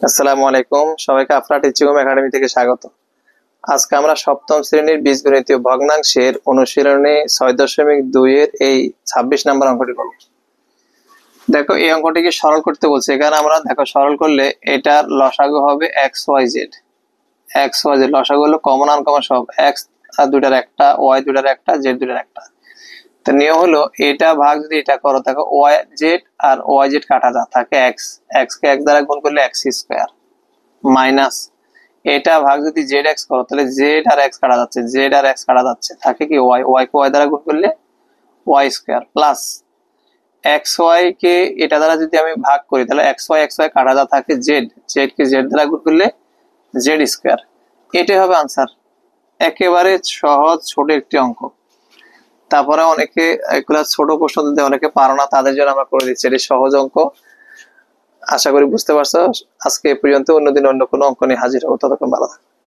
আসসালামু আলাইকুম, সবাইকে আফরা টিচিং হোম একাডেমি থেকে স্বাগত। আজকে আমরা সপ্তম শ্রেণীর বীজগণিতীয় ভগ্নাংশের অনুশীলনী 6.2 এর এই 26 নম্বর অঙ্কটি করব। দেখো, এই অঙ্কটিকে সরল করতে বলছে। এখানে আমরা দেখো সরল করলে এটার লসাগু হবে XYZ। XYZ লসাগু হলো কমন আনকমন সব, X আর দুইটার একটা, Y দুইটার একটা, Z দুইটার একটা। তো নিয়ম হলো এটা ভাগ যদি এটা করো, দেখো YZ আর YZ কাটা যা থাকে X কে X দ্বারা গুণ করলে X স্কয়ার মাইনাস এটা ভাগ যদি ZX করো তাহলে Z আর X কাটা যাচ্ছে, Z আর X কাটা যাচ্ছে, থাকে কি Y কে Y দ্বারা গুণ করলে Y স্কয়ার প্লাস XY কে এটা দ্বারা যদি আমি ভাগ করি তাহলে XY কাটা যা থাকে Z কে Z দ্বারা গুণ করলে Z স্কয়ার। এটাই হবে আনসার। একেবারে সহজ ছোট একটি অঙ্ক। তারপরে অনেকে এগুলা ছোট প্রশ্ন দিতে অনেকে পারো না, তাদের জন্য আমরা করে দিচ্ছি। এটি সহজ অঙ্ক, আশা করি বুঝতে পারছো। আজকে এ পর্যন্ত, অন্যদিন অন্য কোনো অঙ্ক নিয়ে হাজির হবো। ততক্ষণ ভালো থাকো।